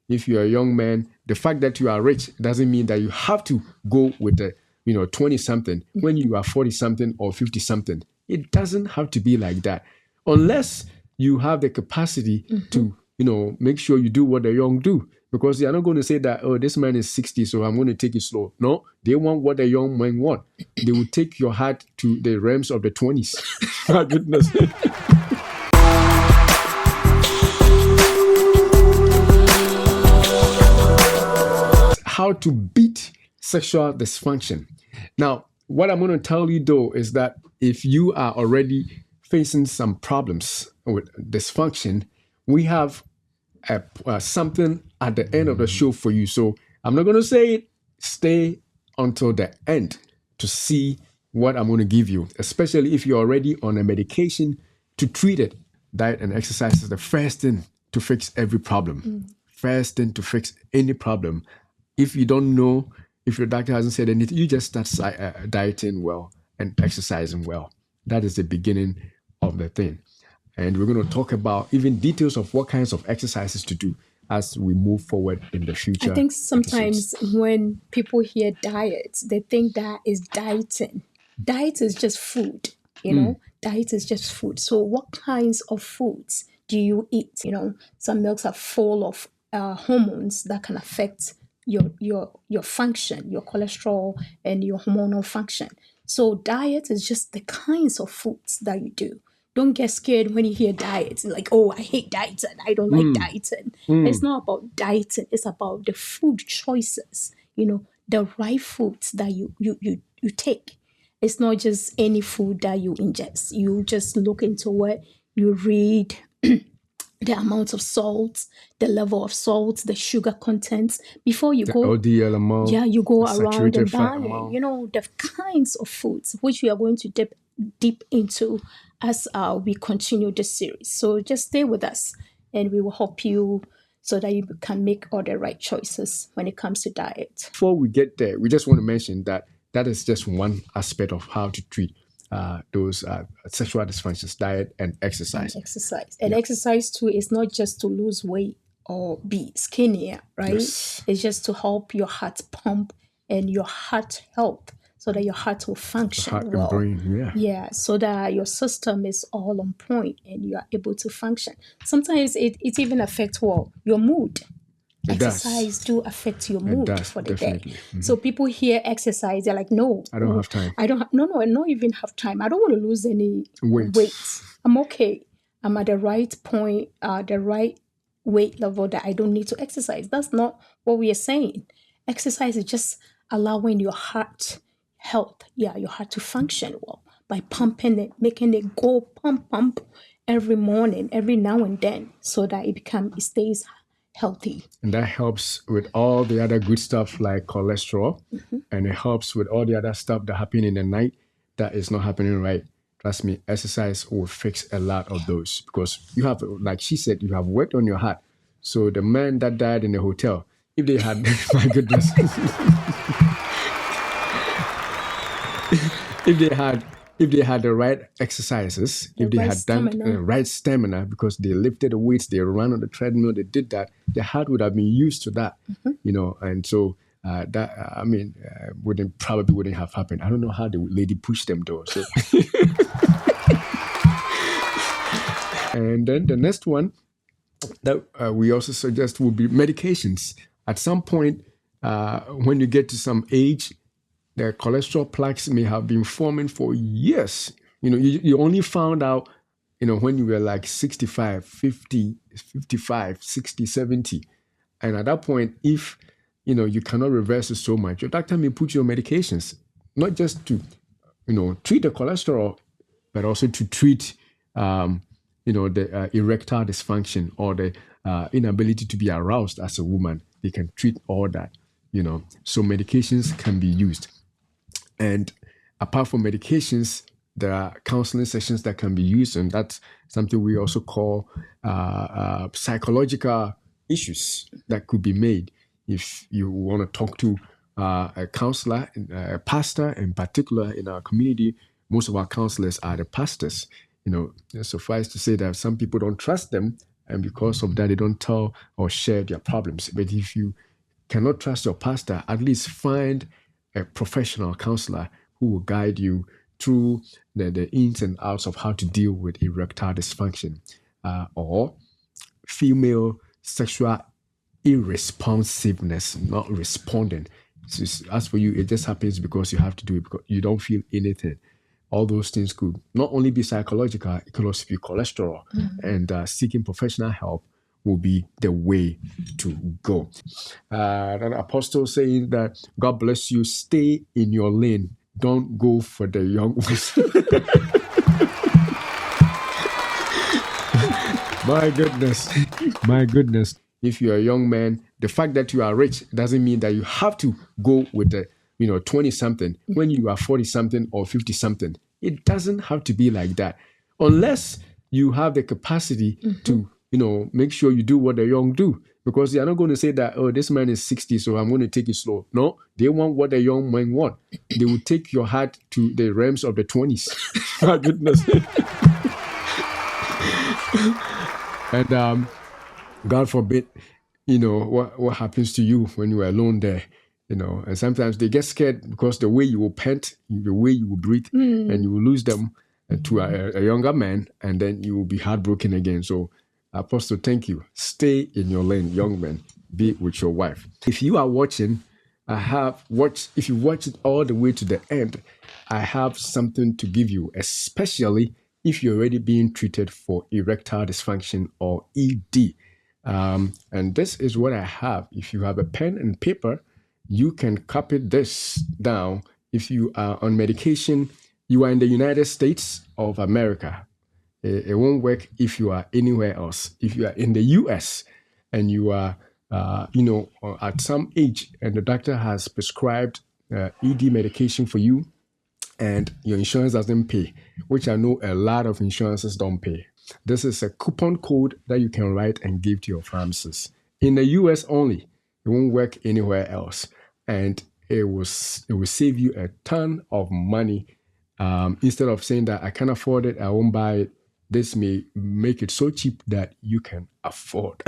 if you're a young man, the fact that you are rich doesn't mean that you have to go with the 20-something when you are 40-something or 50-something. It doesn't have to be like that. Unless you have the capacity to, make sure you do what the young do. Because they are not going to say that, oh, this man is 60, so I'm going to take it slow. No, they want what the young men want. They will take your heart to the realms of the 20s. My goodness. How to beat sexual dysfunction. Now, what I'm going to tell you though is that if you are already facing some problems with dysfunction, we have something at the end of the show for you. So I'm not going to say it. Stay until the end to see what I'm going to give you, especially if you're already on a medication to treat it. Diet and exercise is the first thing to fix every problem. First thing to fix any problem. If you don't know, if your doctor hasn't said anything, you just start dieting well and exercising well. That is the beginning of the thing. And we're going to talk about even details of what kinds of exercises to do as we move forward in the future. I think sometimes when people hear diet, they think that is dieting. Diet is just food, Diet is just food. So what kinds of foods do you eat? Some milks are full of hormones that can affect your function, your cholesterol and your hormonal function. So diet is just the kinds of foods that you do. Don't get scared when you hear diet. Like, oh, I hate dieting. I don't like dieting. It's not about dieting. It's about the food choices, the right foods that you take. It's not just any food that you ingest. You just look into it. You read the amount of salt, the level of salt, the sugar content before you go. LDL amount. Yeah, you go around and buy, the kinds of foods which we are going to dip deep into as we continue this series. So just stay with us and we will help you so that you can make all the right choices when it comes to diet. Before we get there, we just want to mention that is just one aspect of how to treat those sexual dysfunctions: diet and exercise. And exercise too is not just to lose weight or be skinnier, right? Yes. It's just to help your heart pump and your heart health so that your heart will function heart well. And brain, yeah, so that your system is all on point and you are able to function. Sometimes it even affects your mood. Exercise do affect your mood for the definitely. day. Mm-hmm. So people hear exercise, they're like, no, I don't have time. I don't even have time. I don't want to lose any weight. I'm okay. I'm at the right point, the right weight level that I don't need to exercise. That's not what we are saying. Exercise is just allowing your heart health, your heart to function well by pumping it, making it go pump every morning, every now and then, so that it stays healthy. And that helps with all the other good stuff like cholesterol, and it helps with all the other stuff that happen in the night that is not happening right. Trust me, exercise will fix a lot of those, because you have, like she said, you have worked on your heart. So the man that died in the hotel, if they had, my goodness, if they had the right exercises, if they had done the right stamina, because they lifted the weights, they ran on the treadmill, they did that, their heart would have been used to that, and so wouldn't have happened. I don't know how the lady pushed them though. So. And then the next one that we also suggest would be medications. At some point, when you get to some age, the cholesterol plaques may have been forming for years. You only found out, when you were like 65, 50, 55, 60, 70. And at that point, if, you cannot reverse it so much, your doctor may put you on medications, not just to, treat the cholesterol, but also to treat, the erectile dysfunction or the inability to be aroused as a woman. They can treat all that, So medications can be used. And apart from medications, there are counseling sessions that can be used, and that's something we also call psychological issues that could be made. If you want to talk to a counselor, a pastor in particular in our community, most of our counselors are the pastors. Suffice to say that some people don't trust them And because of that, they don't tell or share their problems. But if you cannot trust your pastor, at least find a professional counselor who will guide you through the ins and outs of how to deal with erectile dysfunction or female sexual irresponsiveness, not responding. So as for you, it just happens because you have to do it because you don't feel anything. All those things could not only be psychological, it could also be cholesterol. And seeking professional help will be the way to go. An apostle saying that God bless you, stay in your lane. Don't go for the young ones. My goodness. My goodness. If you're a young man, the fact that you are rich doesn't mean that you have to go with the 20 something when you are 40 something or 50 something. It doesn't have to be like that. Unless you have the capacity to, make sure you do what the young do. Because they are not going to say that, oh, this man is 60, so I'm going to take it slow. No, they want what the young men want. They will take your heart to the realms of the 20s. My goodness. And God forbid, what happens to you when you are alone there, and sometimes they get scared because the way you will pant, the way you will breathe, and you will lose them to a younger man, and then you will be heartbroken again. So, Apostle, thank you. Stay in your lane, young men. Be with your wife. If you are watching, if you watch it all the way to the end, I have something to give you, especially if you're already being treated for erectile dysfunction or ED. And this is what I have. If you have a pen and paper, you can copy this down. If you are on medication, you are in the United States of America. It won't work if you are anywhere else. If you are in the US and you are, at some age and the doctor has prescribed ED medication for you and your insurance doesn't pay, which I know a lot of insurances don't pay. This is a coupon code that you can write and give to your pharmacist. In the US only, it won't work anywhere else. And it will save you a ton of money. Instead of saying that I can't afford it, I won't buy it, this may make it so cheap that you can afford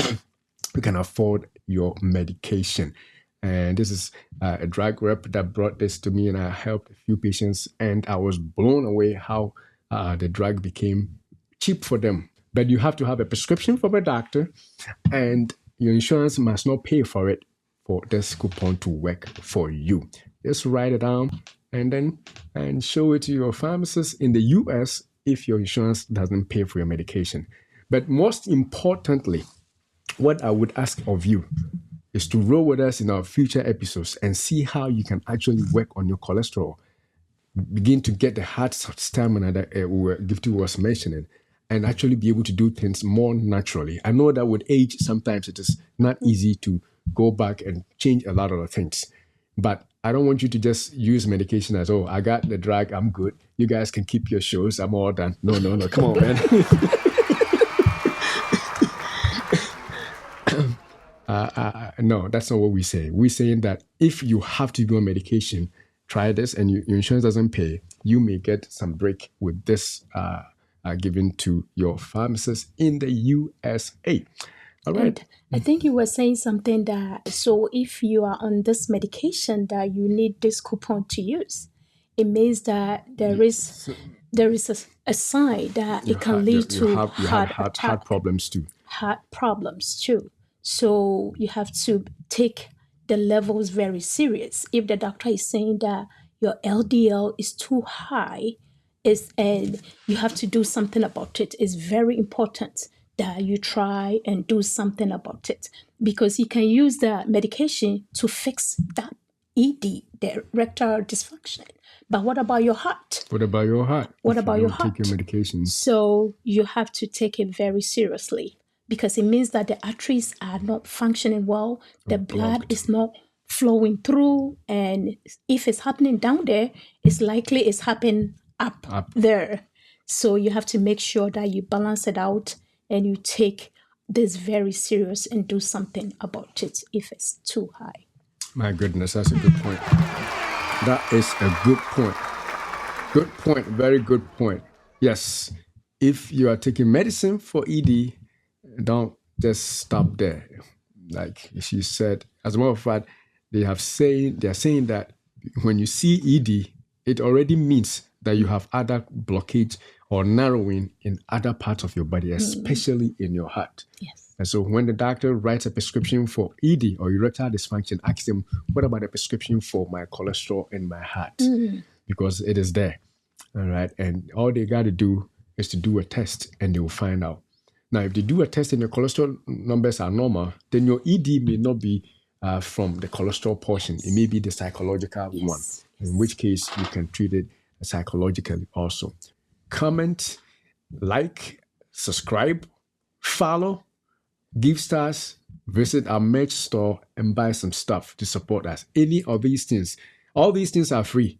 your medication. And this is a drug rep that brought this to me, and I helped a few patients, and I was blown away how the drug became cheap for them. But you have to have a prescription from a doctor, and your insurance must not pay for it for this coupon to work for you. Just write it down and show it to your pharmacist in the US if your insurance doesn't pay for your medication. But most importantly, what I would ask of you is to roll with us in our future episodes and see how you can actually work on your cholesterol, begin to get the heart stamina that Gifty was mentioning, and actually be able to do things more naturally. I know that with age, sometimes it is not easy to go back and change a lot of the things. But I don't want you to just use medication as, oh, I got the drug, I'm good. You guys can keep your shows, I'm all done. No, come on, man. No, that's not what we say. We're saying that if you have to be on medication, try this, and your insurance doesn't pay, you may get some break with this given to your pharmacist in the USA. All right. And I think you were saying something that, so if you are on this medication that you need this coupon to use, it means that there is a sign that it can lead to heart problems too. Heart problems too. So you have to take the levels very serious. If the doctor is saying that your LDL is too high, and you have to do something about it, it's very important that you try and do something about it, because you can use the medication to fix that ED, the erectile dysfunction. But what about your heart? What about your heart? What about your heart? Take your medications. So you have to take it very seriously, because it means that the arteries are not functioning well, the blood is not flowing through, and if it's happening down there, it's likely it's happening up there. So you have to make sure that you balance it out and you take this very serious and do something about it if it's too high. My goodness, that's a good point. That is a good point. Good point. Very good point. Yes. If you are taking medicine for ED, don't just stop there. Like she said, as a matter of fact, they are saying that when you see ED, it already means that you have other blockage or narrowing in other parts of your body, especially in your heart. Yes. And so when the doctor writes a prescription for ED or erectile dysfunction, ask them, what about a prescription for my cholesterol in my heart? Because it is there. All right. And all they got to do is to do a test and they will find out. Now, if they do a test and your cholesterol numbers are normal, then your ED may not be from the cholesterol portion. It may be the psychological one, in which case you can treat it psychologically also. Comment, like, subscribe, follow, give stars, visit our merch store and buy some stuff to support us. Any of these things, all these things are free.